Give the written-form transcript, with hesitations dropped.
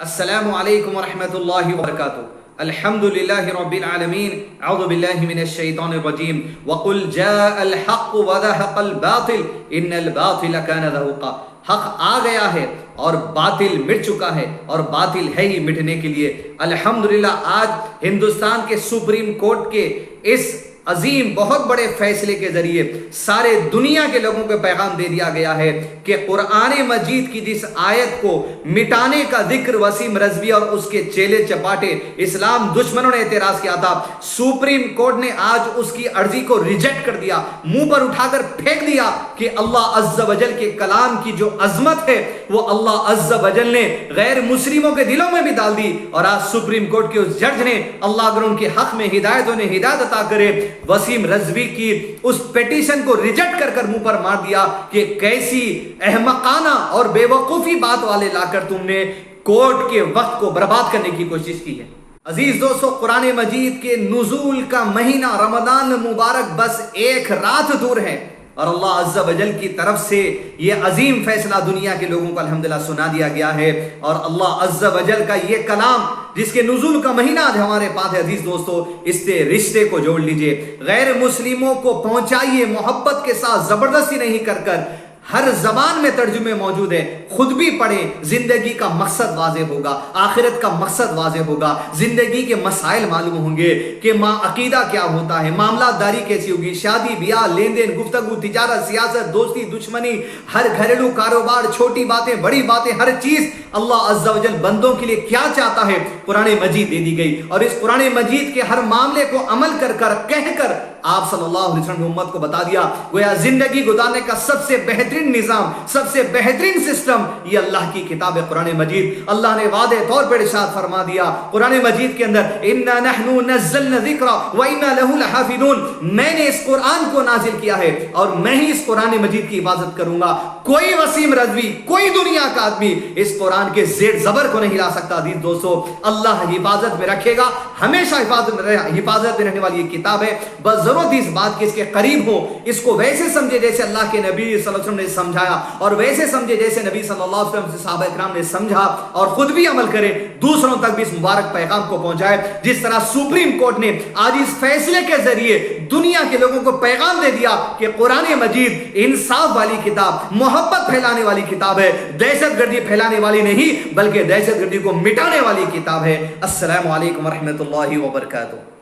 السلام علیکم ورحمۃ اللہ وبرکاتہ. الحمد للہ رب العالمین. اعوذ باللہ من الشیطان الرجیم. وقل جاء الحق وزهق الباطل ان الباطل كان زهوقا. حق آ گیا ہے اور باطل مٹ چکا ہے اور باطل ہے ہی مٹنے کے لیے. الحمدللہ آج ہندوستان کے سپریم کورٹ کے اس عظیم بہت بڑے فیصلے کے ذریعے سارے دنیا کے لوگوں کو پیغام دے دیا گیا ہے کہ قرآن مجید کی جس آیت کو مٹانے کا ذکر وسیم رضوی اور اس کے چیلے چپاٹے اسلام دشمنوں نے اعتراض کیا تھا، سپریم کورٹ نے آج اس کی عرضی کو ریجیکٹ کر دیا، منہ پر اٹھا کر پھینک دیا کہ اللہ عز و جل کے کلام کی جو عظمت ہے وہ اللہ عز و جل نے غیر مسلموں کے دلوں میں بھی ڈال دی. اور آج سپریم کورٹ کے اس جج نے، اللہ اگر ان کے حق میں ہدایت عطا کرے، وسیم رضوی کی اس پیٹیشن کو ریجیکٹ کر منہ پر مار دیا کہ کیسی احمقانہ اور بے وقوفی بات والے لا کر تم نے کورٹ کے وقت کو برباد کرنے کی کوشش کی ہے. عزیز دوستو، قرآن مجید کے نزول کا مہینہ رمضان مبارک بس ایک رات دور ہے اور اللہ عز و جل کی طرف سے یہ عظیم فیصلہ دنیا کے لوگوں کو الحمدللہ سنا دیا گیا ہے. اور اللہ عز و جل کا یہ کلام جس کے نزول کا مہینہ آج ہمارے پاس ہے، عزیز دوستو اس سے رشتے کو جوڑ لیجئے، غیر مسلموں کو پہنچائیے محبت کے ساتھ، زبردستی نہیں کر ہر زبان میں ترجمے موجود ہے، خود بھی پڑھیں. زندگی کا مقصد واضح ہوگا، آخرت کا مقصد واضح ہوگا، زندگی کے مسائل معلوم ہوں گے کہ عقیدہ کیا ہوتا ہے، معاملات داری کیسی ہوگی، شادی بیاہ، لین دین، گفتگو، تجارت، سیاست، دوستی، دشمنی، ہر گھریلو کاروبار، چھوٹی باتیں، بڑی باتیں، ہر چیز اللہ عز و جل بندوں کے لیے کیا چاہتا ہے قرآن مجید دے دی گئی. اور اس قرآن مجید کے ہر معاملے کو عمل کہہ کر آپ صلی اللہ علیہ وسلم نے امت کو بتا دیا گویا زندگی گزارنے کا سب سے بہترین نظام، سب سے بہترین سسٹم یہ اللہ کی کتاب ہے قرآن مجید. اللہ نے واضح طور پر ارشاد فرما دیا قرآن مجید کے اندر، اِنَّا نَحْنُ نَزَّلْنَا الذِّكْرَ وَإِنَّا لَهُ لَحَافِظُونَ. میں نے اس قرآن کو نازل کیا ہے اور میں ہی اس قرآن مجید کی حفاظت کروں گا. کوئی وسیم رضوی، کوئی دنیا کا آدمی اس قرآن کے زیر زبر کو نہیں ہلا سکتا. عزیز دوستو، اللہ حفاظت میں رکھے گا، ہمیشہ حفاظت میں رہنے والی یہ کتاب ہے. بس ضرورت اس بات کی اس کے قریب ہو، اس کو ویسے سمجھے جیسے اللہ کے نبی صلی اللہ علیہ وسلم نے سمجھایا، اور ویسے سمجھے جیسے نبی صلی اللہ علیہ وسلم سے صحابہ کرام نے سمجھا، اور خود بھی عمل کرے، دوسروں تک بھی اس مبارک پیغام کو پہنچائے. جس طرح سپریم کورٹ نے آج اس فیصلے کے ذریعے دنیا کے لوگوں کو پیغام دے دیا کہ قرآن مجید انصاف والی کتاب، محبت پھیلانے والی کتاب ہے، دہشت گردی پھیلانے والی نہیں بلکہ دہشت گردی کو مٹانے والی کتاب ہے. السلام علیکم ورحمۃ اللہ وبرکاتہ.